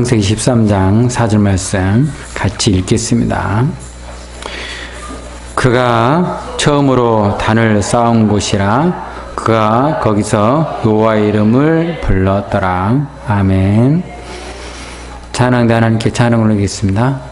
창세기 13장 4절 말씀 같이 읽겠습니다. 그가 처음으로 단을 쌓은 곳이라 그가 거기서 여호와의 이름을 불렀더라. 아멘. 찬양대 하나님께 찬양을 올리겠습니다.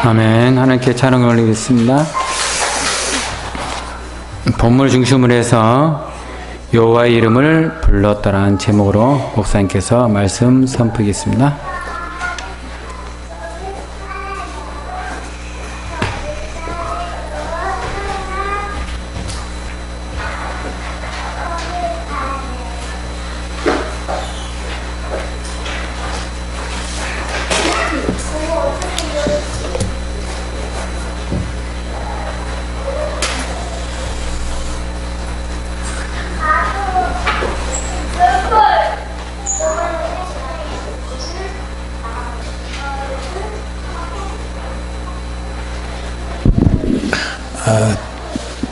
아멘. 하나님께 찬양을 올리겠습니다. 본문을 중심으로 해서 여호와의 이름을 불렀더라는 제목으로 목사님께서 말씀 선포하겠습니다.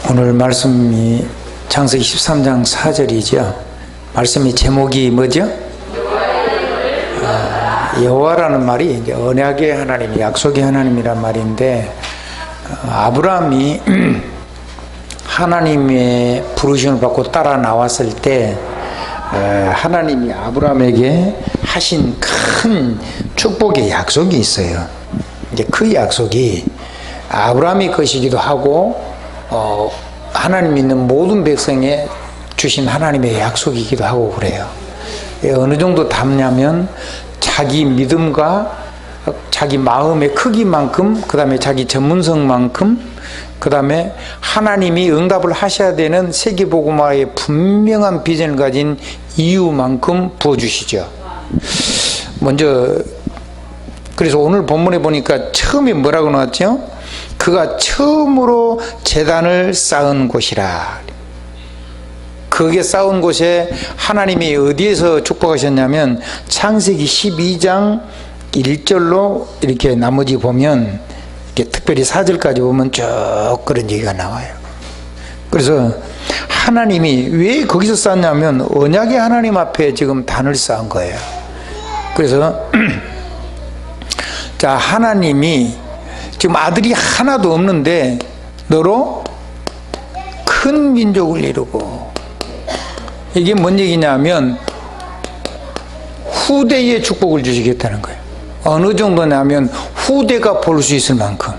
오늘 말씀이 창세기 13장 4절이죠. 말씀의 제목이 뭐죠? 여호와라는 말이 이제 언약의 하나님, 약속의 하나님이란 말인데, 아브라함이 하나님의 부르심을 받고 따라 나왔을 때 하나님이 아브라함에게 하신 큰 축복의 약속이 있어요. 이제 그 약속이 아브라함의 것이기도 하고 하나님 믿는 모든 백성에 주신 하나님의 약속이기도 하고 그래요. 어느 정도 담냐면 자기 믿음과 자기 마음의 크기만큼, 그 다음에 자기 전문성만큼, 그 다음에 하나님이 응답을 하셔야 되는 세계복음화의 분명한 비전을 가진 이유만큼 부어주시죠. 먼저 그래서 오늘 본문에 보니까 처음에 뭐라고 나왔죠? 그가 처음으로 제단을 쌓은 곳이라. 그게 쌓은 곳에 하나님이 어디에서 축복하셨냐면 창세기 12장 1절로 이렇게 나머지 보면 이렇게 특별히 4절까지 보면 쭉 그런 얘기가 나와요. 그래서 하나님이 왜 거기서 쌓냐면 언약의 하나님 앞에 지금 단을 쌓은 거예요. 그래서 자, 하나님이 지금 아들이 하나도 없는데 너로 큰 민족을 이루고, 이게 뭔 얘기냐면 후대에 축복을 주시겠다는 거예요. 어느 정도냐면 후대가 볼 수 있을 만큼.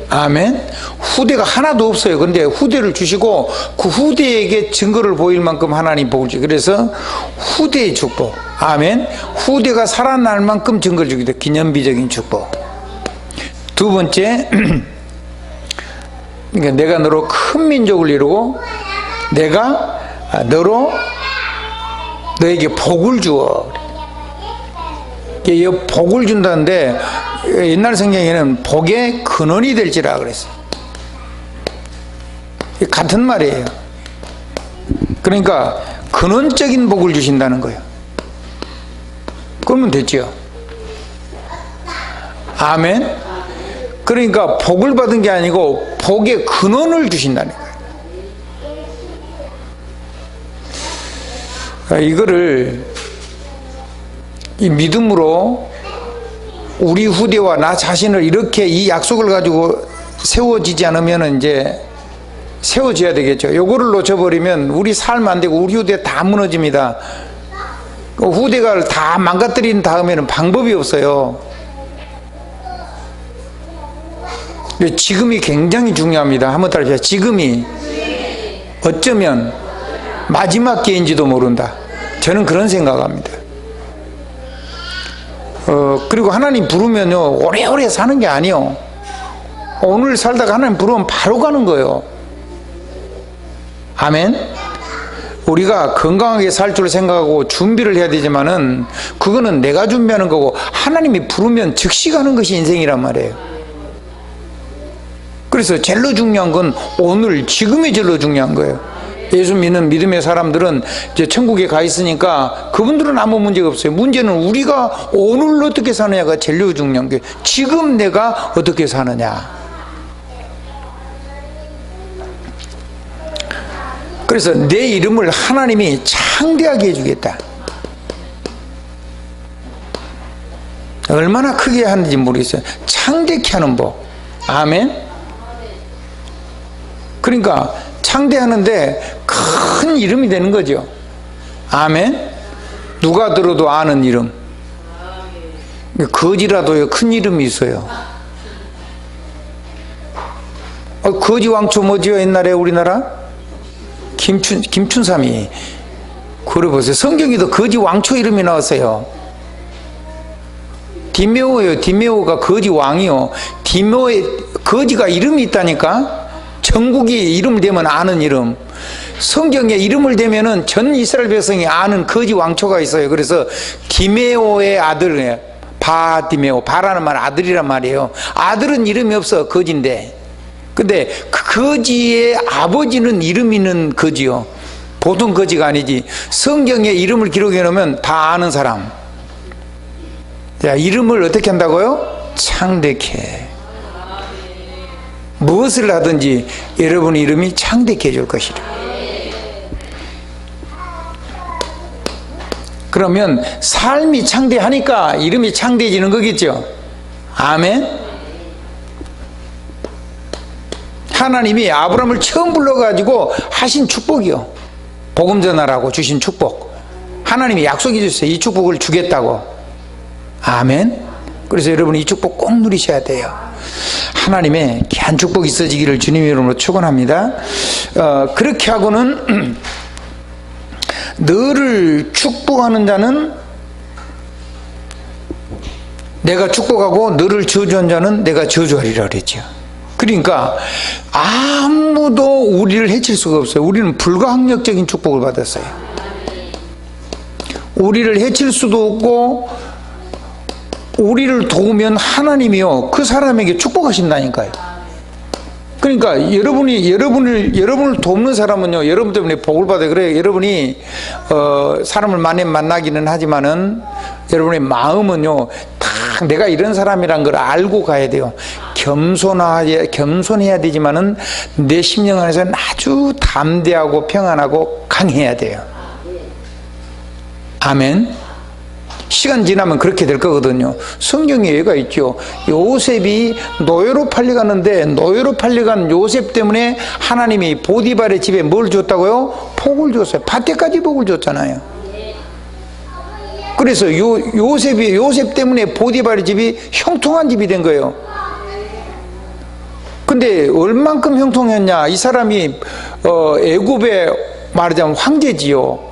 아멘. 후대가 하나도 없어요. 근데 후대를 주시고 그 후대에게 증거를 보일 만큼 하나님 복을 주시고, 그래서 후대의 축복. 아멘. 후대가 살아날 만큼 증거를 주기도 기념비적인 축복. 두 번째, 그러니까 내가 너로 큰 민족을 이루고 내가 너로 너에게 복을 주어. 이 복을 준다는데 옛날 성경에는 복의 근원이 될지라 그랬어요. 같은 말이에요. 그러니까 근원적인 복을 주신다는 거예요. 그러면 됐죠. 아멘. 그러니까 복을 받은 게 아니고 복의 근원을 주신다는 거예요. 이거를 이 믿음으로 우리 후대와 나 자신을 이렇게 이 약속을 가지고 세워지지 않으면 이제 세워져야 되겠죠. 요거를 놓쳐버리면 우리 삶 안 되고 우리 후대 다 무너집니다. 후대가 다 망가뜨린 다음에는 방법이 없어요. 지금이 굉장히 중요합니다. 한번 따라해보세요. 지금이 어쩌면 마지막 기회인지도 모른다. 저는 그런 생각합니다. 그리고 하나님 부르면요 오래오래 사는 게 아니요. 오늘 살다가 하나님 부르면 바로 가는 거예요. 아멘. 우리가 건강하게 살 줄 생각하고 준비를 해야 되지만은 그거는 내가 준비하는 거고 하나님이 부르면 즉시 가는 것이 인생이란 말이에요. 그래서 제일로 중요한 건 오늘 지금이 제일로 중요한 거예요. 예수 믿는 믿음의 사람들은 이제 천국에 가 있으니까 그분들은 아무 문제가 없어요. 문제는 우리가 오늘 어떻게 사느냐가 제일 중요한 게, 지금 내가 어떻게 사느냐. 그래서 내 이름을 하나님이 창대하게 해주겠다. 얼마나 크게 하는지 모르겠어요. 창대케 하는 법. 아멘. 그러니까 창대하는데 큰 이름이 되는 거죠. 아멘. 누가 들어도 아는 이름. 거지라도요 큰 이름이 있어요. 거지 왕초 뭐지요? 옛날에 우리나라 김춘삼이. 그래 보세요. 성경에도 거지 왕초 이름이 나왔어요. 디메오예요. 디메오가 거지 왕이요. 디메오에 거지가 이름이 있다니까. 전국이 이름 되면 아는 이름. 성경에 이름을 대면은 전 이스라엘 백성이 아는 거지 왕초가 있어요. 그래서 디메오의 아들, 바디메오, 바라는 말 아들이란 말이에요. 아들은 이름이 없어, 거지인데. 근데 그 거지의 아버지는 이름 있는 거지요. 보통 거지가 아니지. 성경에 이름을 기록해 놓으면 다 아는 사람. 자, 이름을 어떻게 한다고요? 창대케. 무엇을 하든지 여러분 이름이 창대케 해줄 것이라. 그러면 삶이 창대하니까 이름이 창대해지는 거겠죠. 아멘. 하나님이 아브라함을 처음 불러가지고 하신 축복이요. 복음 전하라고 주신 축복. 하나님이 약속해 주셨어요. 이 축복을 주겠다고. 아멘. 그래서 여러분 이 축복 꼭 누리셔야 돼요. 하나님의 귀한 축복이 있어지기를 주님의 이름으로 축원합니다. 그렇게 하고는 너를 축복하는 자는 내가 축복하고 너를 저주한 자는 내가 저주하리라 그랬죠. 그러니까 아무도 우리를 해칠 수가 없어요. 우리는 불가항력적인 축복을 받았어요. 우리를 해칠 수도 없고 우리를 도우면 하나님이요 그 사람에게 축복하신다니까요. 그러니까 여러분을 돕는 사람은요 여러분 때문에 복을 받아요. 그래 여러분이 사람을 많이 만나기는 하지만은 여러분의 마음은요 다 내가 이런 사람이란 걸 알고 가야 돼요. 겸손해야 되지만은 내 심령 안에서는 아주 담대하고 평안하고 강해야 돼요. 아멘. 시간 지나면 그렇게 될 거거든요. 성경에 예가 있죠. 요셉이 노예로 팔려가는데 노예로 팔려간 요셉 때문에 하나님이 보디발의 집에 뭘 줬다고요? 복을 줬어요. 밭에까지 복을 줬잖아요. 그래서 요셉 때문에 보디발의 집이 형통한 집이 된 거예요. 근데 얼만큼 형통했냐? 이 사람이 애굽의 말하자면 황제지요.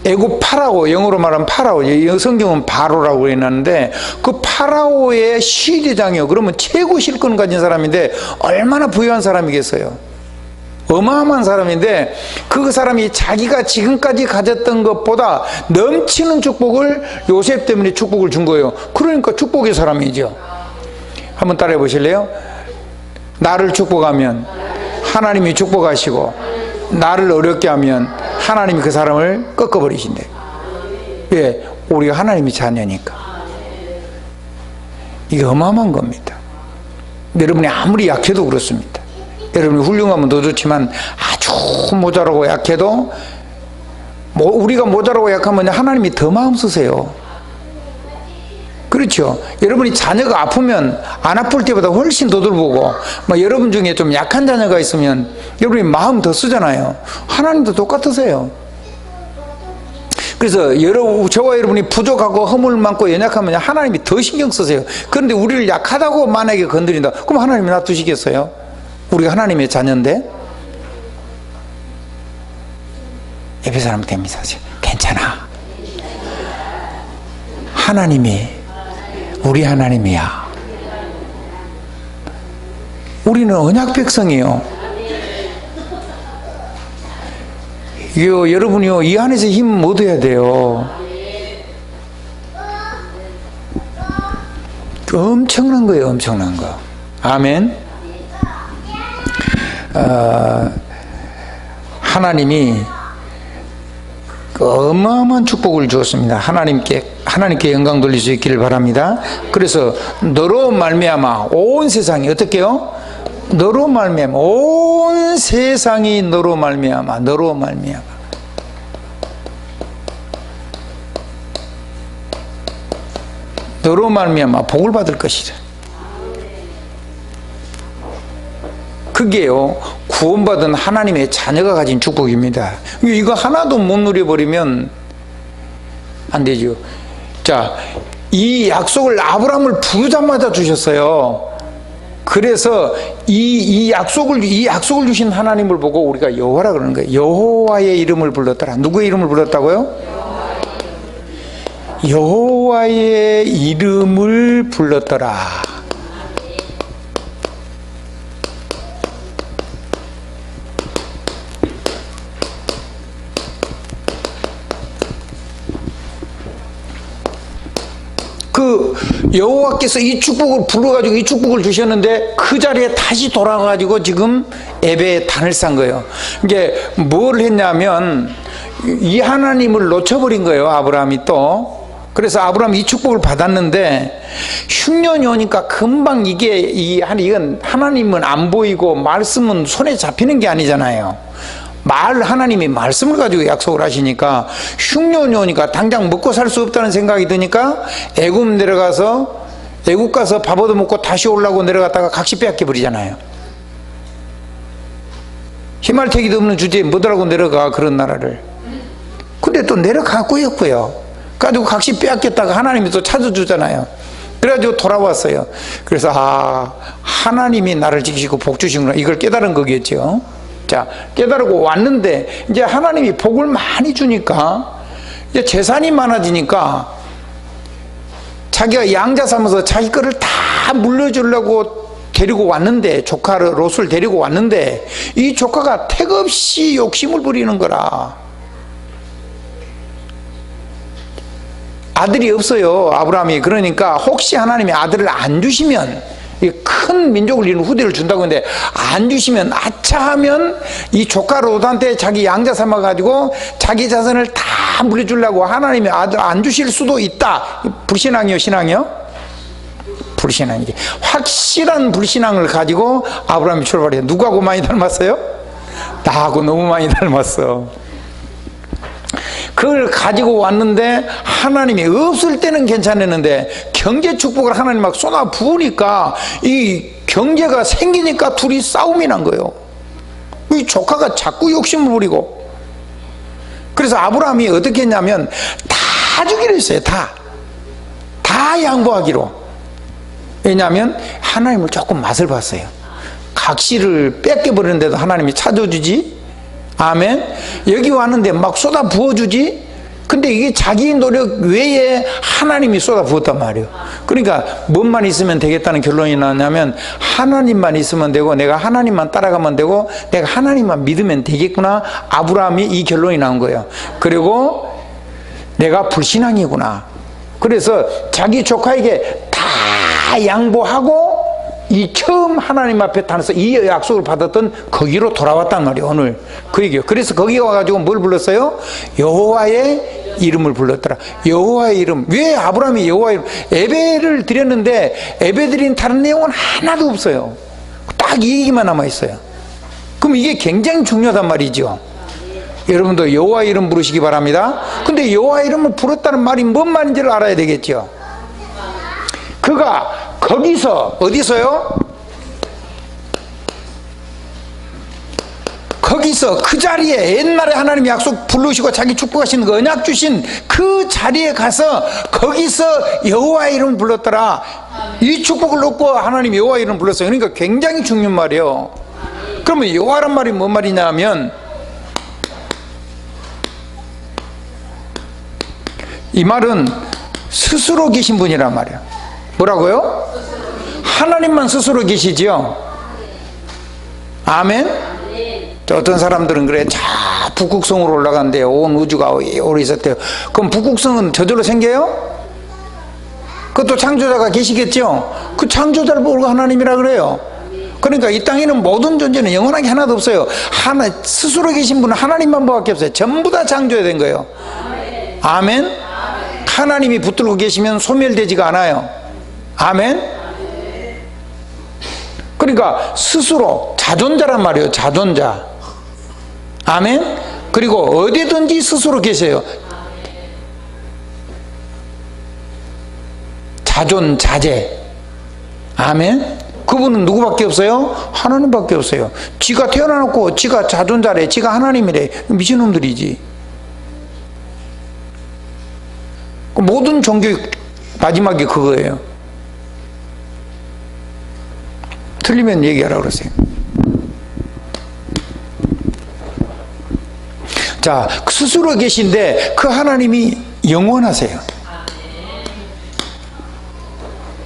애굽 파라오, 영어로 말하면 파라오, 성경은 바로라고 해놨는데 그 파라오의 시대장이요. 그러면 최고 실권 가진 사람인데 얼마나 부유한 사람이겠어요. 어마어마한 사람인데 그 사람이 자기가 지금까지 가졌던 것보다 넘치는 축복을 요셉 때문에 축복을 준 거예요. 그러니까 축복의 사람이죠. 한번 따라해 보실래요? 나를 축복하면 하나님이 축복하시고 나를 어렵게 하면 하나님이 그 사람을 꺾어버리신대. 왜? 우리가 하나님의 자녀니까. 이게 어마어마한 겁니다. 여러분이 아무리 약해도 그렇습니다. 여러분이 훌륭하면 더 좋지만 아주 모자라고 약해도 우리가 모자라고 약하면 하나님이 더 마음 쓰세요. 그렇죠. 여러분이 자녀가 아프면 안 아플 때보다 훨씬 더 돌보고 여러분 중에 좀 약한 자녀가 있으면 여러분이 마음 더 쓰잖아요. 하나님도 똑같으세요. 그래서 저와 여러분이 부족하고 허물 많고 연약하면 하나님이 더 신경 쓰세요. 그런데 우리를 약하다고 만약에 건드린다 그럼 하나님이 놔두시겠어요? 우리가 하나님의 자녀인데. 옆에 사람한테 인사하세요. 괜찮아. 하나님이 우리 하나님이야. 우리는 언약 백성이에요. 여러분이요 이 안에서 힘 얻어야 돼요. 엄청난 거예요. 엄청난 거. 아멘. 하나님이 어마어마한 축복을 주었습니다. 하나님께 영광 돌릴 수 있기를 바랍니다. 그래서 너로 말미암아 온 세상이 어떻게요? 너로 말미암아 온 세상이 너로 말미암아 너로 말미암아 복을 받을 것이라. 그게요 구원받은 하나님의 자녀가 가진 축복입니다. 이거 하나도 못 누려버리면 안 되죠. 자, 이 약속을 아브라함을 부르자마자 주셨어요. 그래서 이 약속을 주신 하나님을 보고 우리가 여호와라 그러는 거예요. 여호와의 이름을 불렀더라. 누구의 이름을 불렀다고요? 여호와의 이름을 불렀더라. 그 여호와께서 이 축복을 불러가지고 이 축복을 주셨는데 그 자리에 다시 돌아가가지고 지금 에베에 단을 싼 거예요. 이게 뭘 했냐면 이 하나님을 놓쳐버린 거예요. 아브라함이 또. 그래서 아브라함이 이 축복을 받았는데 흉년이 오니까 금방 이건 하나님은 안 보이고 말씀은 손에 잡히는 게 아니잖아요. 하나님이 말씀을 가지고 약속을 하시니까 흉년이 오니까 당장 먹고 살 수 없다는 생각이 드니까 애굽 가서 밥 얻어먹고 다시 오려고 내려갔다가 각시 빼앗겨 버리잖아요. 희말태기도 없는 주제에 뭐더라고 내려가 그런 나라를. 근데 또 내려가고였고요. 가지고 각시 빼앗겼다가 하나님이 또 찾아주잖아요. 그래가지고 돌아왔어요. 그래서 하나님이 나를 지키시고 복 주시구나 이걸 깨달은 거겠죠. 자, 깨달고 왔는데 이제 하나님이 복을 많이 주니까 이제 재산이 많아지니까 자기가 양자 삼아서 자기 거를 다 물려주려고 데리고 왔는데 조카 롯을 데리고 왔는데 이 조카가 택없이 욕심을 부리는 거라. 아들이 없어요, 아브라함이. 그러니까 혹시 하나님이 아들을 안 주시면, 큰 민족을 이루는 후대를 준다고 했는데 안 주시면 아차하면 이 조카 롯한테 자기 양자 삼아가지고 자기 자손을 다 물려주려고 하나님이 아들 안 주실 수도 있다. 불신앙이요, 신앙이요? 불신앙이지. 확실한 불신앙을 가지고 아브라함이 출발해요. 누구하고 많이 닮았어요? 나하고 너무 많이 닮았어. 그걸 가지고 왔는데 하나님이 없을 때는 괜찮았는데 경제 축복을 하나님 막 쏟아 부으니까 이 경제가 생기니까 둘이 싸움이 난 거예요. 이 조카가 자꾸 욕심을 부리고. 그래서 아브라함이 어떻게 했냐면 다 주기로 했어요. 다 양보하기로. 왜냐하면 하나님을 조금 맛을 봤어요. 각시를 뺏겨버리는데도 하나님이 찾아주지. 아멘. 여기 왔는데 막 쏟아 부어주지. 근데 이게 자기 노력 외에 하나님이 쏟아 부었단 말이에요. 그러니까 뭔만 있으면 되겠다는 결론이 나왔냐면 하나님만 있으면 되고 내가 하나님만 따라가면 되고 내가 하나님만 믿으면 되겠구나. 아브라함이 이 결론이 나온 거예요. 그리고 내가 불신앙이구나. 그래서 자기 조카에게 다 양보하고 이 처음 하나님 앞에 타서 이 약속을 받았던 거기로 돌아왔단 말이에요. 오늘 그 얘기요. 그래서 거기 와가지고 뭘 불렀어요? 여호와의 이름을 불렀더라. 여호와의 이름. 왜 아브라함이 여호와의 이름? 예배를 드렸는데 예배 드린 다른 내용은 하나도 없어요. 딱 이 얘기만 남아있어요. 그럼 이게 굉장히 중요하단 말이죠. 여러분도 여호와의 이름 부르시기 바랍니다. 근데 여호와의 이름을 부르다는 말이 뭔 말인지를 알아야 되겠죠. 그가 거기서 어디서요? 거기서 그 자리에 옛날에 하나님 약속 부르시고 자기 축복하신 그 언약 주신 그 자리에 가서 거기서 여호와의 이름을 불렀더라. 이 축복을 놓고 하나님 여호와의 이름을 불렀어요. 그러니까 굉장히 중요한 말이에요. 그러면 여호와란 말이 뭔 말이냐면 이 말은 스스로 계신 분이란 말이에요. 뭐라고요? 하나님만 스스로 계시지요. 아멘. 어떤 사람들은 그래, 자 북극성으로 올라간대요. 온 우주가 오래 있었대요. 그럼 북극성은 저절로 생겨요? 그것도 창조자가 계시겠죠. 그 창조자를 모르고 하나님이라 그래요. 그러니까 이 땅에는 모든 존재는 영원한 게 하나도 없어요. 하나 스스로 계신 분은 하나님만 밖에 없어요. 전부 다 창조된 거예요. 아멘. 하나님이 붙들고 계시면 소멸되지가 않아요. 아멘. 그러니까 스스로 자존자란 말이에요. 자존자. 아멘. 그리고 어디든지 스스로 계세요. 자존자재. 아멘. 그분은 누구밖에 없어요? 하나님밖에 없어요. 지가 태어나놓고 지가 자존자래, 지가 하나님이래. 미친놈들이지. 모든 종교의 마지막이 그거예요. 틀리면 얘기하라 그러세요. 자, 스스로 계신데 그 하나님이 영원하세요.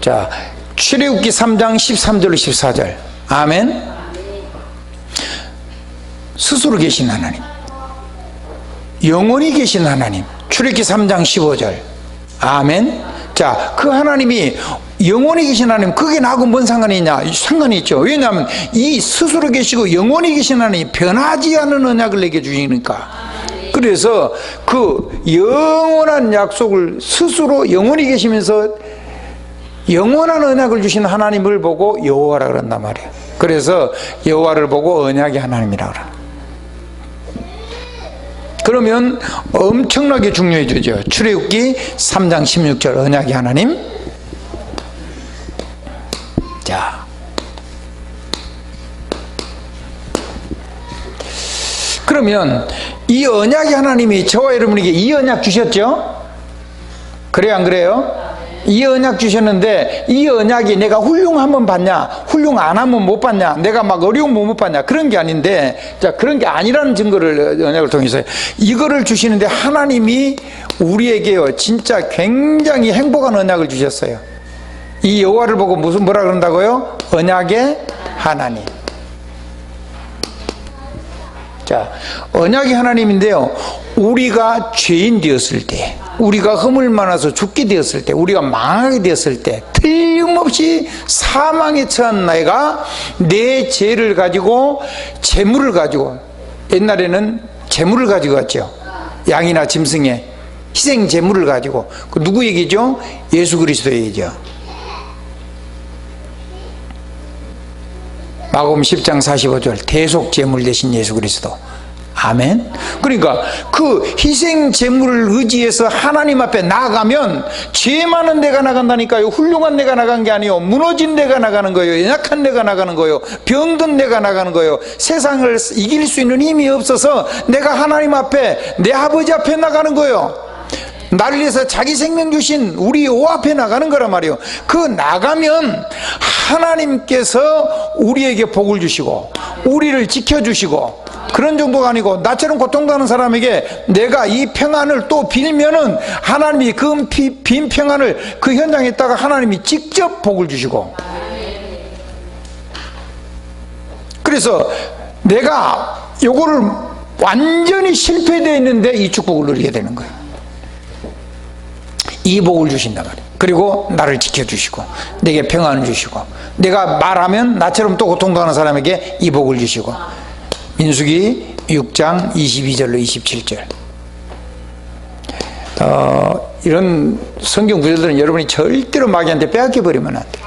자, 출애굽기 3장 13절 14절. 아멘. 스스로 계신 하나님, 영원히 계신 하나님. 출애굽기 3장 15절. 아멘. 자, 그 하나님이 영원히 계신 하나님, 그게 나하고 뭔 상관이 있냐? 상관이 있죠. 왜냐하면 이 스스로 계시고 영원히 계신 하나님이 변하지 않는 언약을 내게 주시니까. 그래서 그 영원한 약속을 스스로 영원히 계시면서 영원한 언약을 주신 하나님을 보고 여호와라 그런단 말이에요. 그래서 여호와를 보고 언약의 하나님이라 그래요. 그러면 엄청나게 중요해지죠. 출애굽기 3장 16절 언약의 하나님. 자, 그러면 이 언약의 하나님이 저와 여러분에게 이 언약 주셨죠? 그래요, 안 그래요? 이 언약 주셨는데 이 언약이 내가 훌륭하면 받냐, 훌륭 안 하면 못 받냐, 내가 막 어려우면 못 받냐, 그런 게 아닌데, 자, 그런 게 아니라는 증거를 언약을 통해서 이거를 주시는데 하나님이 우리에게요 진짜 굉장히 행복한 언약을 주셨어요. 이 여호와를 보고 뭐라 그런다고요? 언약의 하나님. 자, 언약의 하나님인데요, 우리가 죄인 되었을 때 우리가 허물 많아서 죽게 되었을 때, 우리가 망하게 되었을 때, 틀림없이 사망에 처한 내가 내 죄를 가지고, 재물을 가지고, 옛날에는 재물을 가지고 갔죠. 양이나 짐승의 희생 재물을 가지고. 그 누구 얘기죠? 예수 그리스도 얘기죠. 마가복음 10장 45절, 대속 제물 대신 예수 그리스도. 아멘. 그러니까 그 희생 제물을 의지해서 하나님 앞에 나아가면 죄 많은 내가 나간다니까요. 훌륭한 내가 나간 게 아니요, 무너진 내가 나가는 거예요. 연약한 내가 나가는 거예요. 병든 내가 나가는 거예요. 세상을 이길 수 있는 힘이 없어서 내가 하나님 앞에, 내 아버지 앞에 나가는 거예요. 나를 위해서 자기 생명 주신 우리 오 앞에 나가는 거란 말이에요. 그 나가면 하나님께서 우리에게 복을 주시고 우리를 지켜주시고, 그런 정도가 아니고 나처럼 고통당하는 사람에게 내가 이 평안을 또 빌면은 하나님이 그 빈 평안을 그 현장에 있다가 하나님이 직접 복을 주시고, 그래서 내가 요거를 완전히 실패되어 있는데 이 축복을 누리게 되는 거예요. 이 복을 주신단 말이에요. 그리고 나를 지켜주시고 내게 평안을 주시고, 내가 말하면 나처럼 또 고통당하는 사람에게 이 복을 주시고. 민수기 6장 22절로 27절. 이런 성경 구절들은 여러분이 절대로 마귀한테 빼앗겨버리면 안 돼요.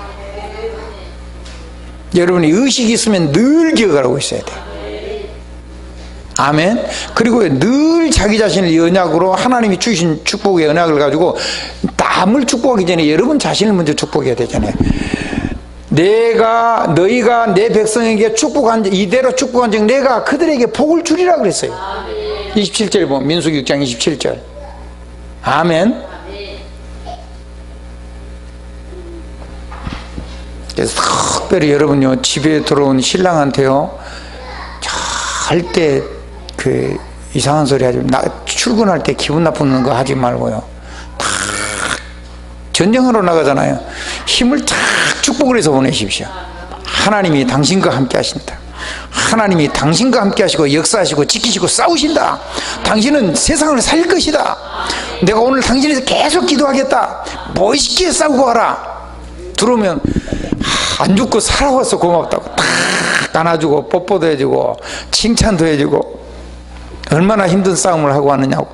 여러분이 의식이 있으면 늘 기억하고 있어야 돼요. 아멘. 그리고 늘 자기 자신을 언약으로, 하나님이 주신 축복의 언약을 가지고 남을 축복하기 전에 여러분 자신을 먼저 축복해야 되잖아요. 너희가 내 백성에게 축복한, 이대로 축복한 즉 내가 그들에게 복을 주리라 그랬어요. 27절 보면, 민수기 6장 27절. 아멘. 그래서 특별히 여러분요, 집에 들어온 신랑한테요, 절대 그 이상한 소리 하지, 출근할 때 기분 나쁘는 거 하지 말고요. 다 전쟁하러 나가잖아요. 힘을 쫙 축복을 해서 보내십시오. 하나님이 당신과 함께 하신다. 하나님이 당신과 함께 하시고 역사하시고 지키시고 싸우신다. 당신은 세상을 살릴 것이다. 내가 오늘 당신에서 계속 기도하겠다. 멋있게 싸우고 가라. 들어오면 안 죽고 살아와서 고맙다고 딱 안아주고 뽀뽀도 해주고 칭찬도 해주고, 얼마나 힘든 싸움을 하고 왔느냐고.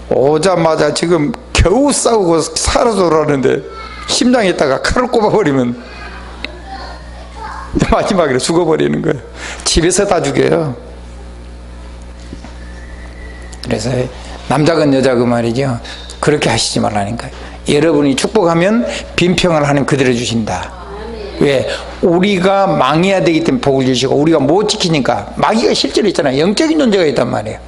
오자마자 지금 겨우 싸우고 살아 돌아오는데 심장에다가 칼을 꼽아버리면 마지막에 죽어버리는 거예요. 집에서 다 죽여요. 그래서 남자건 여자건 말이죠, 그렇게 하시지 말라니까요. 여러분이 축복하면 빈평을 하나님 그대로 주신다. 왜? 우리가 망해야 되기 때문에 복을 주시고, 우리가 못 지키니까. 마귀가 실제로 있잖아요. 영적인 존재가 있단 말이에요.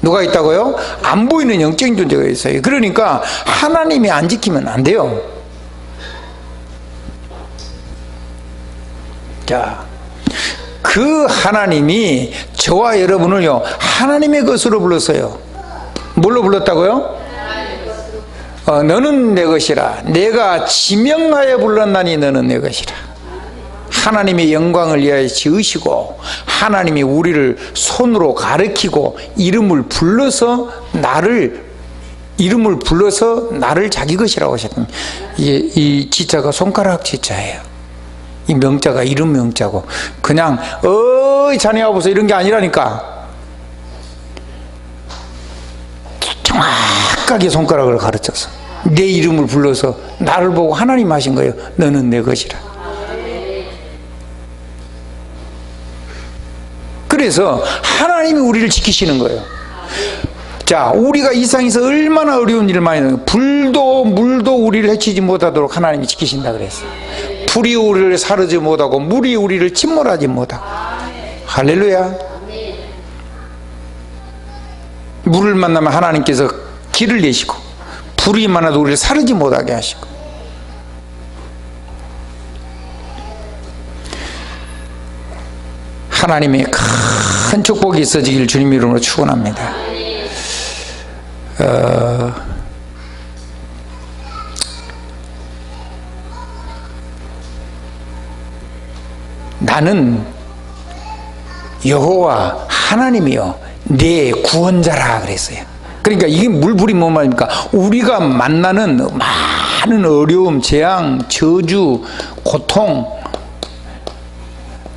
누가 있다고요? 안 보이는 영적인 존재가 있어요. 그러니까 하나님이 안 지키면 안 돼요. 자, 그 하나님이 저와 여러분을요, 하나님의 것으로 불렀어요. 뭘로 불렀다고요? 너는 내 것이라. 내가 지명하여 불렀나니 너는 내 것이라. 하나님의 영광을 위하여 지으시고, 하나님이 우리를 손으로 가리키고 이름을 불러서 나를 자기 것이라고 하셨습니다. 이 지자가 손가락 지자예요. 이 명자가 이름 명자고, 그냥 어이 자네 와보소 이런 게 아니라니까. 정확하게 손가락을 가르쳐서 내 이름을 불러서 나를 보고 하나님 하신 거예요. 너는 내 것이라. 그래서 하나님이 우리를 지키시는 거예요. 자, 우리가 이 세상에서 얼마나 어려운 일을 많이 해요. 불도 물도 우리를 해치지 못하도록 하나님이 지키신다 그랬어요. 불이 우리를 사르지 못하고 물이 우리를 침몰하지 못하고. 할렐루야. 물을 만나면 하나님께서 길을 내시고, 불이 많아도 우리를 사르지 못하게 하시고. 하나님의 큰 축복이 있어지길 주님 이름으로 축원합니다. 나는 여호와 하나님이요 내 구원자라 그랬어요. 그러니까 이게 물불이 뭔 말입니까? 우리가 만나는 많은 어려움, 재앙, 저주, 고통,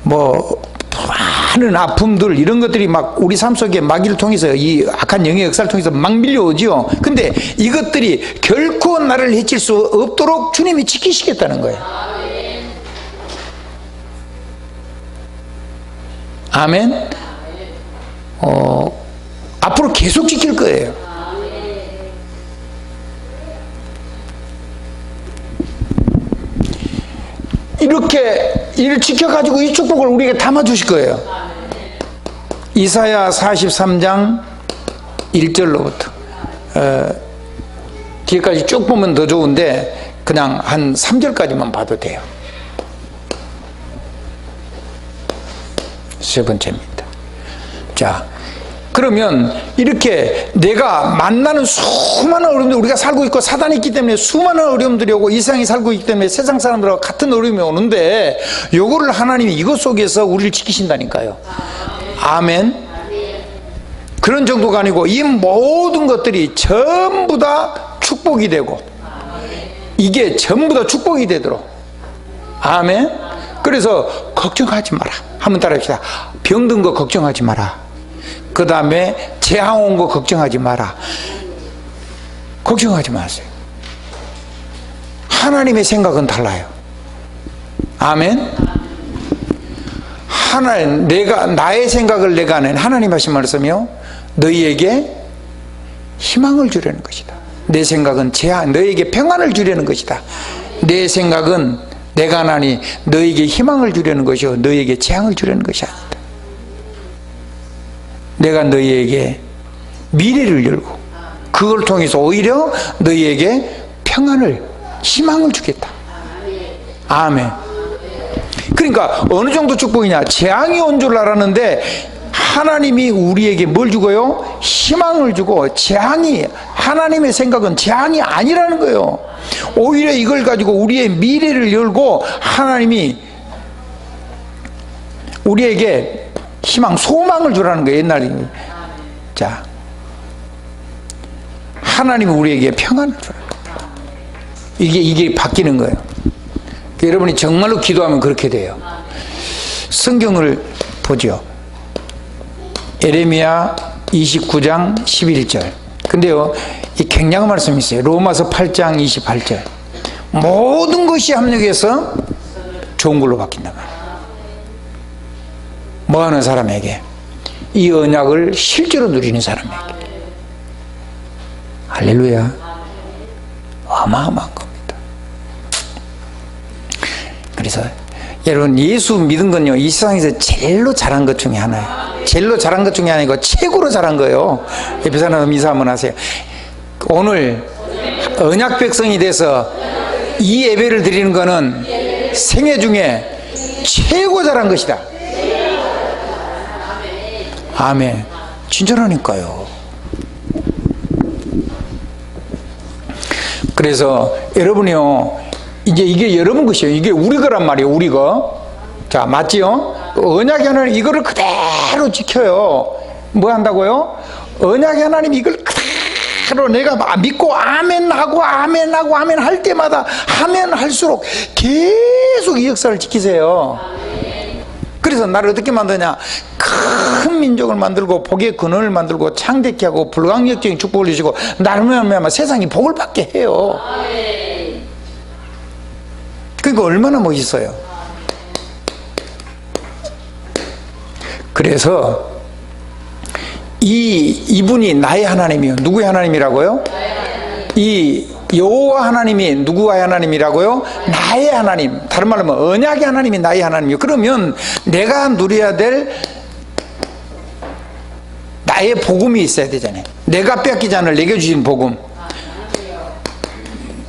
뭐 많은 아픔들, 이런 것들이 막 우리 삶 속에 마귀를 통해서, 이 악한 영의 역사를 통해서 막 밀려오지요. 근데 이것들이 결코 나를 해칠 수 없도록 주님이 지키시겠다는 거예요. 아멘. 앞으로 계속 지킬 거예요. 이렇게 이를 지켜가지고 이 축복을 우리에게 담아주실 거예요. 이사야 43장 1절로부터 뒤에까지 쭉 보면 더 좋은데 그냥 한 3절까지만 봐도 돼요. 세 번째입니다. 자, 그러면 이렇게 내가 만나는 수많은 어려움들, 우리가 살고 있고 사단이 있기 때문에 수많은 어려움들이 오고 이 세상이 살고 있기 때문에 세상 사람들과 같은 어려움이 오는데, 요거를 하나님이 이것 속에서 우리를 지키신다니까요. 아멘. 그런 정도가 아니고 이 모든 것들이 전부 다 축복이 되고, 이게 전부 다 축복이 되도록. 아멘. 그래서 걱정하지 마라. 한번 따라합시다. 병든 거 걱정하지 마라. 그 다음에 재앙 온 거 걱정하지 마라. 걱정하지 마세요. 하나님의 생각은 달라요. 아멘. 하나님, 나의 생각을 내가 하는 하나님 하신 말씀이요, 너희에게 희망을 주려는 것이다. 내 생각은 너희에게 평안을 주려는 것이다. 내 생각은 내가 하나니 너희에게 희망을 주려는 것이요 너희에게 재앙을 주려는 것이 아니다. 내가 너희에게 미래를 열고 그걸 통해서 오히려 너희에게 평안을, 희망을 주겠다. 아멘. 그러니까 어느 정도 축복이냐? 재앙이 온 줄 알았는데 하나님이 우리에게 뭘 주고요? 희망을 주고, 재앙이, 하나님의 생각은 재앙이 아니라는 거예요. 오히려 이걸 가지고 우리의 미래를 열고 하나님이 우리에게 희망, 소망을 주라는 거예요. 옛날에. 자, 하나님이 우리에게 평안을 주라는 거예요. 이게 바뀌는 거예요. 여러분이 정말로 기도하면 그렇게 돼요. 성경을 보죠. 에레미야 29장 11절. 근데요, 이 굉장한 말씀이 있어요. 로마서 8장 28절. 모든 것이 합력해서 좋은 걸로 바뀐단 말이에요. 뭐 하는 사람에게? 이 언약을 실제로 누리는 사람에게. 할렐루야. 어마어마한 겁니다. 그래서 여러분, 예수 믿은 건요, 이 세상에서 제일로 잘한 것 중에 하나예요. 제일로 잘한 것 중에 아니고 최고로 잘한 거예요. 에베소서 인사 한번 하세요. 오늘 언약 백성이 돼서 이 예배를 드리는 거는 생애 중에 최고 잘한 것이다. 아멘. 진짜라니까요. 그래서 여러분이요, 이제 이게 여러분 것이에요. 이게 우리 거란 말이에요. 우리 거. 자, 맞지요? 언약의 하나님 이거를 그대로 지켜요. 뭐 한다고요? 언약의 하나님 이걸 그대로 내가 믿고 아멘 하고 아멘 하고 아멘 할 때마다 하면 할수록 계속 이 역사를 지키세요. 그래서 나를 어떻게 만드냐? 큰 민족을 만들고 복의 근원을 만들고 창대케 하고 불가항력적인 축복을 주시고 나를 말미암아 세상이 복을 받게 해요. 그러니까 얼마나 멋있어요. 그래서 이분이 나의 하나님이요. 누구의 하나님이라고요? 이 여호와 하나님이 누구의 하나님이라고요? 나의 하나님. 다른 말로 하면 언약의 하나님이 나의 하나님이요. 그러면 내가 누려야 될 나의 복음이 있어야 되잖아요. 내가 뺏기지 않을 내게 주신 복음,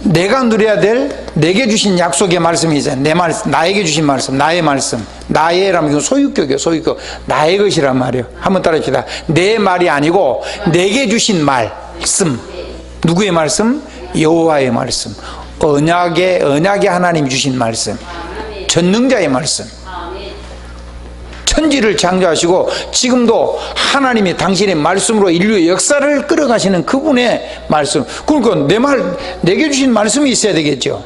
내가 누려야 될 내게 주신 약속의 말씀이 있어요. 내 말씀, 나에게 주신 말씀, 나의 말씀. 나의라면 이건 소유격이에요. 소유격. 나의 것이란 말이에요. 한번 따라합시다. 내 말이 아니고 내게 주신 말씀. 누구의 말씀? 여호와의 말씀. 언약의 하나님이 주신 말씀. 전능자의 말씀. 천지를 창조하시고 지금도 하나님이 당신의 말씀으로 인류의 역사를 끌어가시는 그분의 말씀. 그러니까 내게 주신 말씀이 있어야 되겠죠.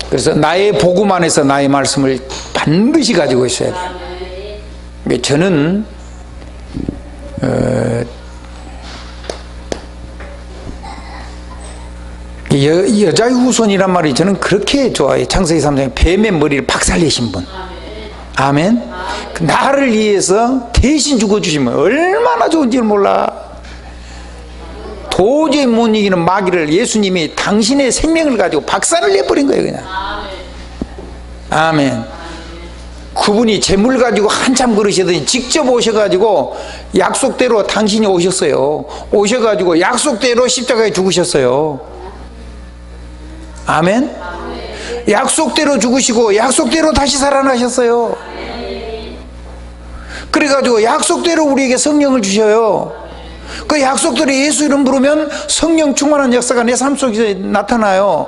그래서 나의 복음 안에서 나의 말씀을 반드시 가지고 있어야 돼요. 저는 여자의 후손이란 말이 저는 그렇게 좋아해요. 창세기 3장에 뱀의 머리를 박살내신 분. 아멘. 나를 위해서 대신 죽어주신 분 얼마나 좋은지 몰라. 도저히 못 이기는 마귀를 예수님이 당신의 생명을 가지고 박살을 내버린 거예요. 그냥. 아멘. 그분이 재물 가지고 한참 그러시더니 직접 오셔가지고 약속대로 당신이 오셨어요. 오셔가지고 약속대로 십자가에 죽으셨어요. 아멘. 약속대로 죽으시고 약속대로 다시 살아나셨어요. 그래가지고 약속대로 우리에게 성령을 주셔요. 그 약속대로 예수 이름 부르면 성령 충만한 역사가 내 삶 속에 나타나요.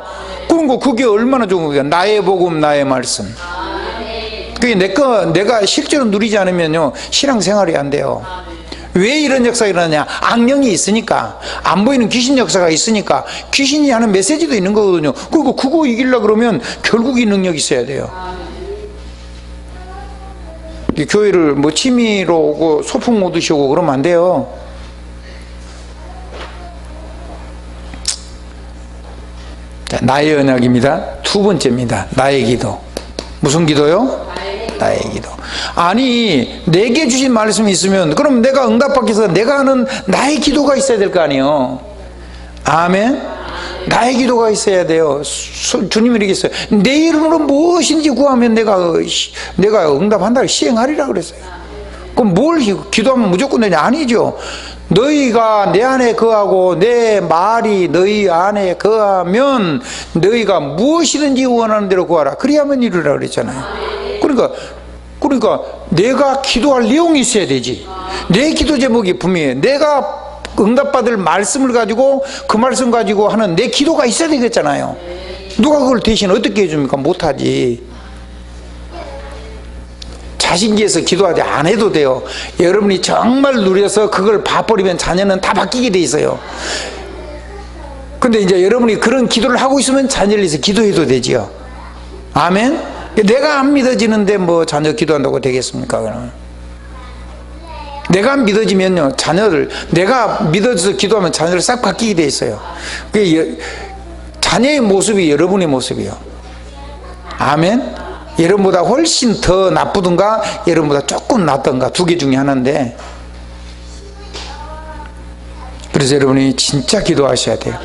그런 거 그게 얼마나 좋은 거예요. 나의 복음 나의 말씀. 그게 내가 실제로 누리지 않으면요 신앙생활이 안 돼요. 왜 이런 역사가 일어나냐? 악령이 있으니까, 안 보이는 귀신 역사가 있으니까. 귀신이 하는 메시지도 있는 거거든요. 그리고 그거 이기려고 그러면 결국 이 능력이 있어야 돼요. 교회를 뭐 취미로 오고 소풍 오듯이 오고 그러면 안 돼요. 자, 나의 언약입니다. 두 번째입니다. 나의 기도. 무슨 기도요? 나의 기도. 아니 내게 주신 말씀이 있으면 그럼 내가 응답받기 위해서 내가 하는 나의 기도가 있어야 될 거 아니에요. 아멘. 나의 기도가 있어야 돼요. 주님이 이렇게 했어요. 내 이름으로 무엇인지 구하면 내가 응답한다 시행하리라 그랬어요. 그럼 뭘 기도하면 무조건 되냐? 아니죠. 너희가 내 안에 거하고 내 말이 너희 안에 거하면 너희가 무엇이든지 원하는 대로 구하라. 그리하면 이루라 그랬잖아요. 그러니까 내가 기도할 내용이 있어야 되지. 내 기도 제목이 분명해. 내가 응답받을 말씀을 가지고 그 말씀 가지고 하는 내 기도가 있어야 되겠잖아요. 누가 그걸 대신 어떻게 해줍니까? 못하지. 자신기에서 기도하지 안 해도 돼요. 여러분이 정말 누려서 그걸 봐버리면 자녀는 다 바뀌게 돼 있어요. 근데 이제 여러분이 그런 기도를 하고 있으면 자녀를 위해서 기도해도 되지요. 아멘. 내가 안 믿어지는데 뭐 자녀 기도한다고 되겠습니까? 그러면 내가 안 믿어지면요 자녀를 내가 믿어져서 기도하면 자녀를 싹 바뀌게 돼 있어요. 자녀의 모습이 여러분의 모습이요. 아멘. 여러분보다 훨씬 더 나쁘든가 여러분보다 조금 낫던가 두 개 중에 하나인데, 그래서 여러분이 진짜 기도하셔야 돼요.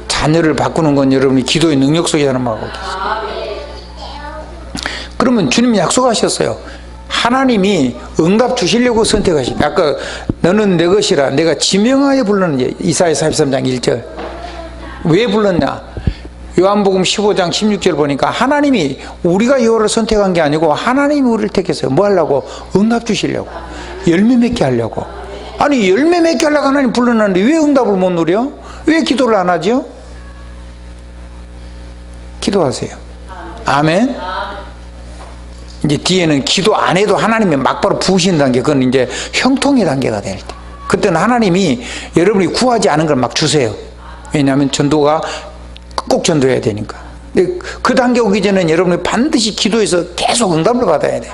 자녀를 바꾸는 건 여러분이 기도의 능력 속에 하는 거거든요. 그러면 주님이 약속하셨어요. 하나님이 응답 주시려고 선택하신. 아까 너는 내 것이라 내가 지명하여 불렀는지 이사야 43장 1절. 왜 불렀냐? 요한복음 15장 16절 보니까 하나님이 우리가 여호와를 선택한 게 아니고 하나님이 우리를 택했어요. 뭐 하려고? 응답 주시려고. 열매 맺게 하려고. 아니 열매 맺게 하려고 하나님 불렀는데 왜 응답을 못 누려? 왜 기도를 안 하죠? 기도하세요. 아멘. 이제 뒤에는 기도 안 해도 하나님이 막바로 부으시는 단계, 그건 이제 형통의 단계가 될 때. 그때는 하나님이 여러분이 구하지 않은 걸 막 주세요. 왜냐하면 전도가 꼭 전도해야 되니까. 근데 그 단계 오기 전에는 여러분이 반드시 기도해서 계속 응답을 받아야 돼요.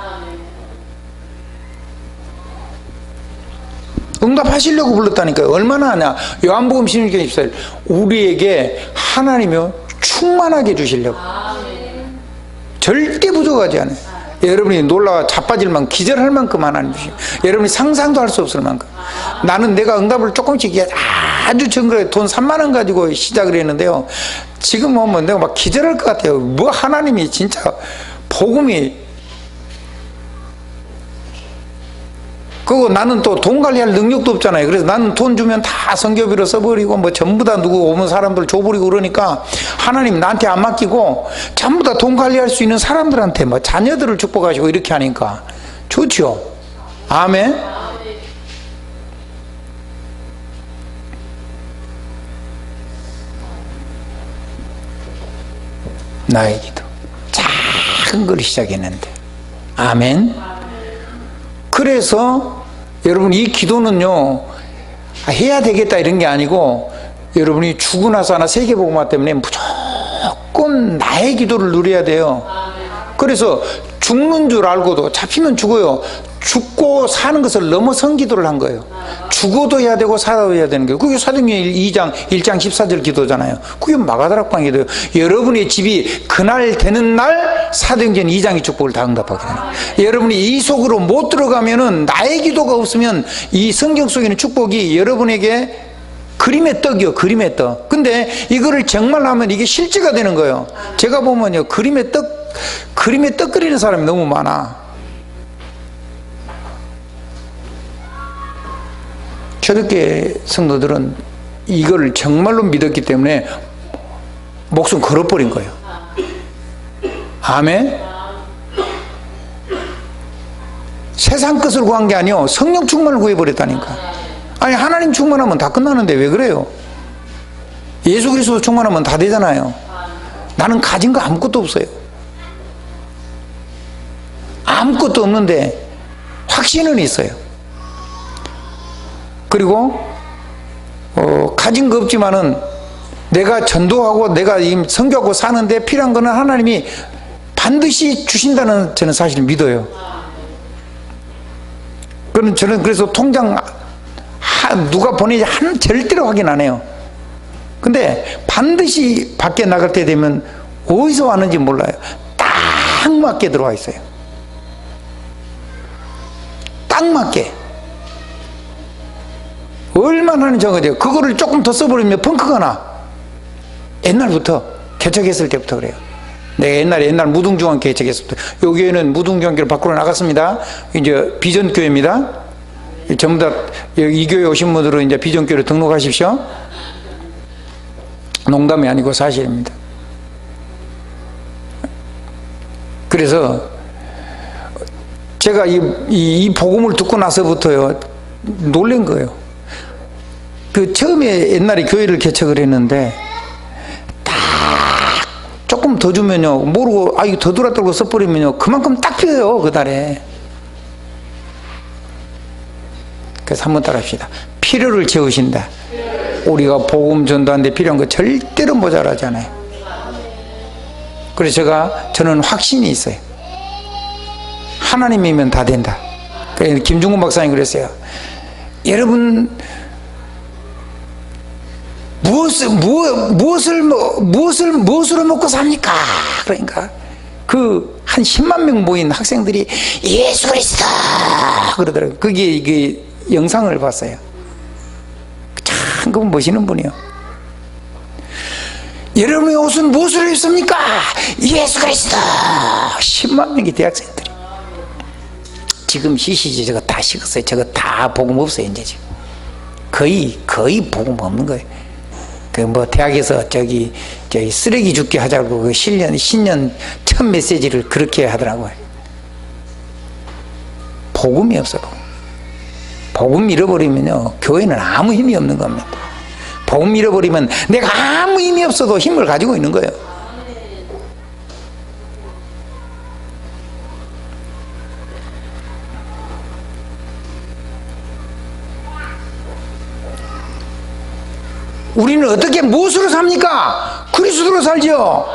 응답하시려고 불렀다니까요. 얼마나 하냐. 요한복음 16장 24절. 우리에게 하나님이 충만하게 주시려고. 절대 부족하지 않아요. 여러분이 놀라워 자빠질 만큼 기절할 만큼 하나님 주시고, 여러분이 상상도 할 수 없을 만큼. 나는 내가 응답을 조금씩 아주 정글에 돈 3만 원 가지고 시작을 했는데요, 지금 보면 내가 막 기절할 것 같아요. 뭐 하나님이 진짜 복음이. 그리고 나는 또 돈 관리할 능력도 없잖아요. 그래서 나는 돈 주면 다 선교비로 써버리고 뭐 전부 다 누구 오는 사람들 줘버리고 그러니까 하나님 나한테 안 맡기고 전부 다 돈 관리할 수 있는 사람들한테 뭐 자녀들을 축복하시고 이렇게 하니까 좋죠. 아멘. 나의 기도. 작은 걸 시작했는데. 아멘. 그래서 여러분 이 기도는요, 해야 되겠다 이런 게 아니고, 여러분이 죽고 나서 하나 세계복음화 때문에 무조건 나의 기도를 누려야 돼요. 그래서 죽는 줄 알고도, 잡히면 죽어요. 죽고 사는 것을 넘어선 기도를 한 거예요. 죽어도 해야 되고 살아도 해야 되는 거예요. 그게 사도행전 2장 1장 14절 기도잖아요. 그게 마가다락방 기도예요. 여러분의 집이 그날 되는 날 사도행전 2장의 축복을 다 응답하게 되는 거예요. 여러분이 이 속으로 못 들어가면은, 나의 기도가 없으면 이 성경 속에 있는 축복이 여러분에게 그림의 떡이요, 그림의 떡. 근데 이거를 정말 하면 이게 실제가 되는 거예요. 제가 보면요, 그림의 떡 그리는 사람이 너무 많아. 초대교회 성도들은 이거를 정말로 믿었기 때문에 목숨 걸어버린 거예요. 아멘. 세상 것을 구한 게 아니요, 성령 충만을 구해버렸다니까. 아니, 하나님 충만하면 다 끝나는데 왜 그래요? 예수 그리스도 충만하면 다 되잖아요. 나는 가진 거 아무것도 없어요. 아무것도 없는데 확신은 있어요. 그리고 가진 거 없지만은 내가 전도하고 내가 선교하고 사는데 필요한 거는 하나님이 반드시 주신다는 저는 사실을 믿어요. 그럼 저는 그래서 통장 누가 보내지 절대로 확인 안 해요. 근데 반드시 밖에 나갈 때 되면 어디서 왔는지 몰라요. 딱 맞게 들어와 있어요. 딱 맞게. 얼마나 적어져요. 그거를 조금 더 써버리면 펑크가 나. 옛날부터 개척했을 때부터 그래요. 내가 옛날 무등중앙교회 개척했을 때, 여기에는 무등중앙교회를 밖으로 나갔습니다. 이제 비전교회입니다. 전부 다 이 교회 오신 분들은 이제 비전교회로 등록하십시오. 농담이 아니고 사실입니다. 그래서 제가 이 복음을 듣고 나서부터요, 놀란 거예요. 처음에 옛날에 교회를 개척을 했는데, 딱 조금 더 주면요, 모르고, 이거 더 돌아들고 써버리면요, 그만큼 딱 필요해요, 그 달에. 그래서 한번 따라 합시다. 필요를 채우신다. 우리가 복음 전도하는데 필요한 거 절대로 모자라지 않아요. 그래서 저는 확신이 있어요. 하나님이면 다 된다. 그래서 김중근 박사님 그랬어요. 여러분, 무엇으로 먹고 삽니까? 그러니까 한 10만 명 모인 학생들이 예수 그리스도 그러더라고요. 이게 영상을 봤어요. 참 그분 멋있는 분이요. 여러분의 옷은 무엇으로 입습니까? 예수 그리스도. 10만 명의 대학생들이. 지금 시시지 저거 다 식었어요. 저거 다 복음 없어요. 이제 지금 거의 복음 없는 거예요. 대학에서 저기 쓰레기 줍기 하자고 신년 첫 메시지를 그렇게 하더라고요. 복음이 없어. 복음 잃어버리면요, 교회는 아무 힘이 없는 겁니다. 복음 잃어버리면 내가 아무 힘이 없어도 힘을 가지고 있는 거예요. 우리는 어떻게 무엇으로 삽니까? 그리스도로 살죠.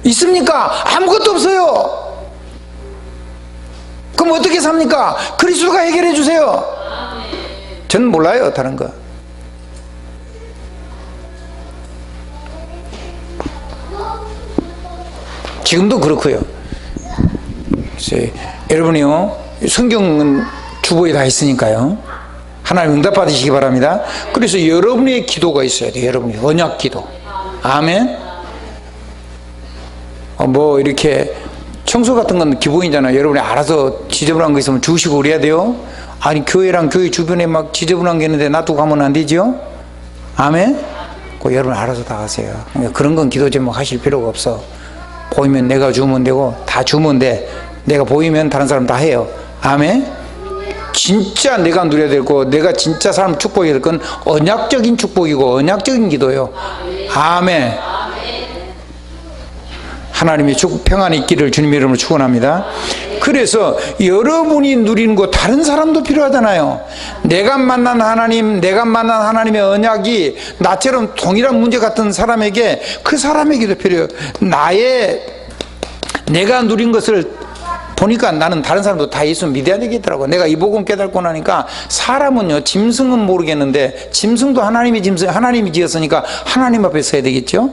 있습니까? 아무것도 없어요. 그럼 어떻게 삽니까? 그리스도가 해결해 주세요. 저는 몰라요, 다른 거. 지금도 그렇고요. 여러분이요, 성경은 주보에 다 있으니까요, 하나님 응답 받으시기 바랍니다. 그래서 여러분의 기도가 있어야 돼요. 여러분의 언약 기도. 아멘. 이렇게 청소 같은 건 기본이잖아요. 여러분이 알아서 지저분한 거 있으면 주시고 그래야 돼요. 아니, 교회랑 교회 주변에 막 지저분한 게 있는데 놔두고 가면 안 되죠. 아멘. 여러분 알아서 다 하세요. 그런 건 기도 제목 하실 필요가 없어. 보이면 내가 주면 되고, 다 주면 돼. 내가 보이면 다른 사람 다 해요. 아멘. 진짜 내가 누려야 되고, 내가 진짜 사람 축복해야 될 건 언약적인 축복이고 언약적인 기도요. 아멘. 하나님의 평안이 있기를 주님의 이름으로 축원합니다. 그래서 여러분이 누리는 거 다른 사람도 필요하잖아요. 내가 만난 하나님, 내가 만난 하나님의 언약이 나처럼 동일한 문제 같은 사람에게, 그 사람에게도 필요해요. 내가 누린 것을 보니까 나는 다른 사람도 다 예수 믿어야 되겠더라고. 내가 이 복음 깨닫고 나니까 사람은요, 짐승은 모르겠는데 짐승도 하나님이 지었으니까 하나님 앞에 서야 되겠죠.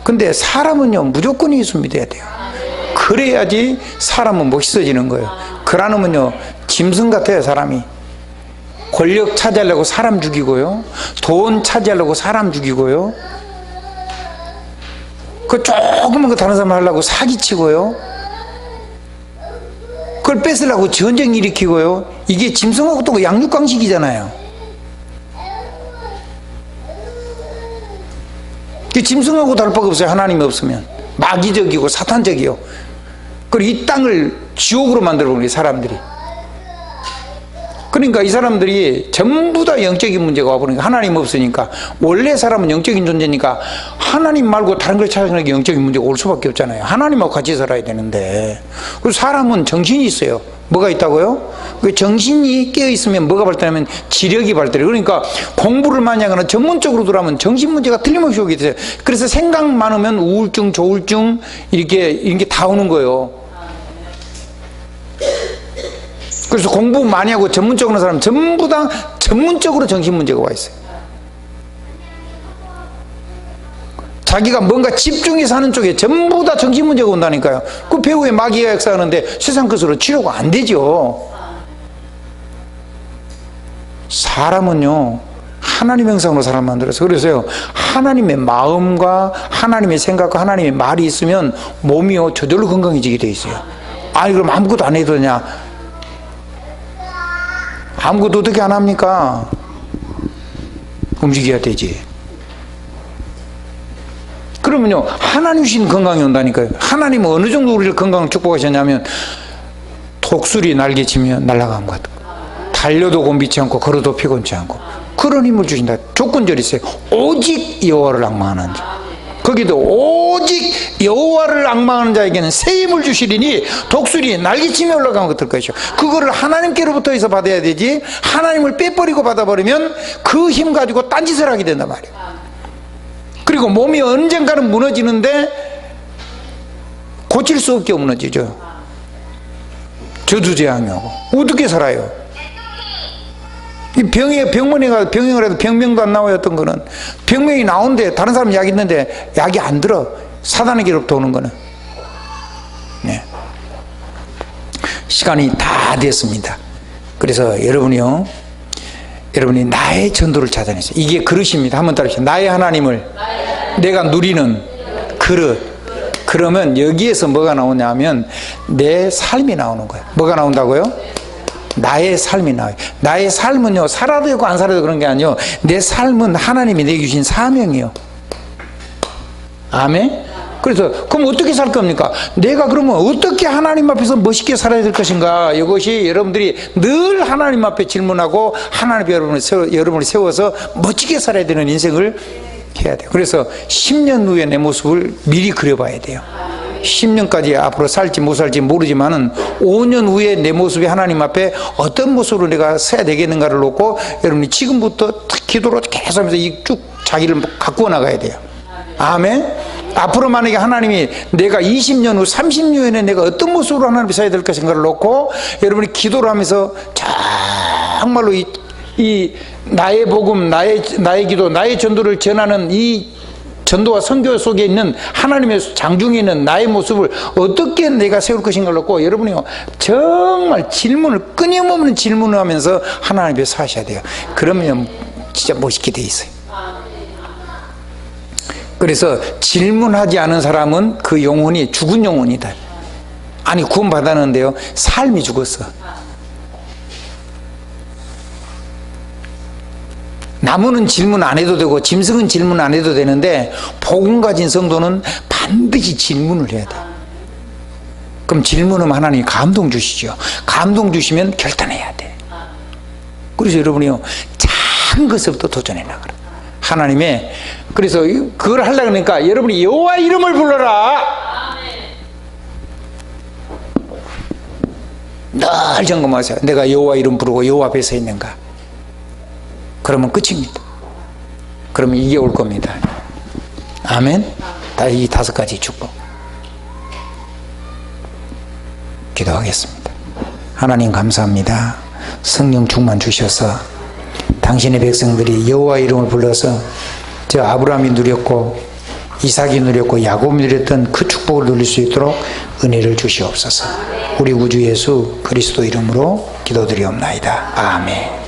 근데 사람은요, 무조건 예수 믿어야 돼요. 그래야지 사람은 멋있어지는 거예요. 그러면요, 짐승 같아요. 사람이 권력 차지하려고 사람 죽이고요, 돈 차지하려고 사람 죽이고요, 그 조그만 거 다른 사람 하려고 사기치고요, 그걸 뺏으려고 전쟁 일으키고요. 이게 짐승하고 또 양육강식이잖아요. 짐승하고 다를 바가 없어요. 하나님이 없으면 마귀적이고 사탄적이요. 그리고 이 땅을 지옥으로 만들어 버린 사람들이. 그러니까 이 사람들이 전부 다 영적인 문제가 와버리니까, 하나님 없으니까. 원래 사람은 영적인 존재니까 하나님 말고 다른 걸 찾아내는 게 영적인 문제가 올 수밖에 없잖아요. 하나님하고 같이 살아야 되는데. 그리고 사람은 정신이 있어요. 뭐가 있다고요? 그 정신이 깨어있으면 뭐가 발달하면 지력이 발달해요. 그러니까 공부를 많이 하거나 전문적으로 들어가면 정신 문제가 틀림없이 오게 돼요. 그래서 생각 많으면 우울증, 조울증 이렇게 다 오는 거예요. 그래서 공부 많이 하고 전문적으로 하는 사람 전부 다 전문적으로 정신 문제가 와 있어요. 자기가 뭔가 집중해서 하는 쪽에 전부 다 정신 문제가 온다니까요. 그 배우의 마귀가 역사하는데 세상 것으로 치료가 안 되죠. 사람은요, 하나님의 형상으로 사람 만들어서. 그래서요, 하나님의 마음과 하나님의 생각과 하나님의 말이 있으면 몸이요, 저절로 건강해지게 돼 있어요. 아니, 그럼 아무것도 안 해도 되냐? 아무것도 어떻게 안 합니까? 움직여야 되지. 그러면요, 하나님 주신 건강이 온다니까요. 하나님은 어느 정도 우리를 건강을 축복하셨냐면, 독수리 날개치며 날아가는 것 같아요. 달려도 곤비치 않고 걸어도 피곤치 않고 그런 힘을 주신다. 조건절이 있어요. 오직 여호와를 앙망하는 자. 거기도 오직 여호와를 앙망하는 자에게는 새 힘을 주시리니 독수리 날개치며 올라가는 것들 것이요. 그거를 하나님께로부터 해서 받아야 되지, 하나님을 빼버리고 받아버리면 그 힘 가지고 딴짓을 하게 된단 말이에요. 그리고 몸이 언젠가는 무너지는데 고칠 수 없게 무너지죠. 저주재앙이하고 어떻게 살아요? 이 병원에 가서 병행을 해도 병명도 안 나와요. 어떤 거는 병명이 나오는데 다른 사람 약 있는데 약이 안 들어. 사단에게로부터 오는 거는. 네. 시간이 다 됐습니다. 그래서 여러분이 나의 전도를 찾아내세요. 이게 그릇입니다. 한번 따라하세요. 나의 하나님을 내가 누리는 그릇. 그러면 여기에서 뭐가 나오냐면 내 삶이 나오는 거예요. 뭐가 나온다고요? 나의 삶이 나와요. 나의 삶은요, 살아도 되고 안 살아도 그런 게 아니에요. 내 삶은 하나님이 내게 주신 사명이에요. 아멘? 그래서 그럼 어떻게 살 겁니까? 내가 그러면 어떻게 하나님 앞에서 멋있게 살아야 될 것인가? 이것이 여러분들이 늘 하나님 앞에 질문하고 하나님 앞에 여러분을 세워서 멋지게 살아야 되는 인생을 해야 돼요. 그래서 10년 후에 내 모습을 미리 그려봐야 돼요. 10년까지 앞으로 살지 못 살지 모르지만은 5년 후에 내 모습이 하나님 앞에 어떤 모습으로 내가 서야 되겠는가를 놓고 여러분이 지금부터 기도로 계속 하면서 이 쭉 자기를 가꾸어 나가야 돼요. 아멘? 앞으로 만약에 하나님이 내가 20년 후 30년 후에는 내가 어떤 모습으로 하나님 앞에 서야 될 것인가를 놓고 여러분이 기도를 하면서 정말로 이 나의 복음, 나의 기도, 나의 전도를 전하는 이 전도와 선교 속에 있는 하나님의 장중에 있는 나의 모습을 어떻게 내가 세울 것인가를 놓고 여러분이 정말 끊임없는 질문을 하면서 하나님 앞에 사셔야 돼요. 그러면 진짜 멋있게 돼 있어요. 그래서 질문하지 않은 사람은 그 영혼이 죽은 영혼이다. 아니, 구원 받았는데요, 삶이 죽었어. 나무는 질문 안 해도 되고 짐승은 질문 안 해도 되는데 복음 가진 성도는 반드시 질문을 해야 돼. 그럼 질문하면 하나님이 감동 주시죠. 감동 주시면 결단해야 돼. 그래서 여러분이요, 작은 것부터 도전해 나가라. 하나님의 그래서 그걸 하려고 하니까 여러분이 여호와 이름을 불러라. 늘 점검하세요. 내가 여호와 이름 부르고 여호와 앞에 서 있는가? 그러면 끝입니다. 그러면 이게 올 겁니다. 아멘. 다 이 5가지 축복. 기도하겠습니다. 하나님 감사합니다. 성령 충만 주셔서 당신의 백성들이 여호와 이름을 불러서 저 아브라함이 누렸고 이삭이 누렸고 야곱이 누렸던 그 축복을 누릴 수 있도록 은혜를 주시옵소서. 우리 구주 예수 그리스도 이름으로 기도드리옵나이다. 아멘.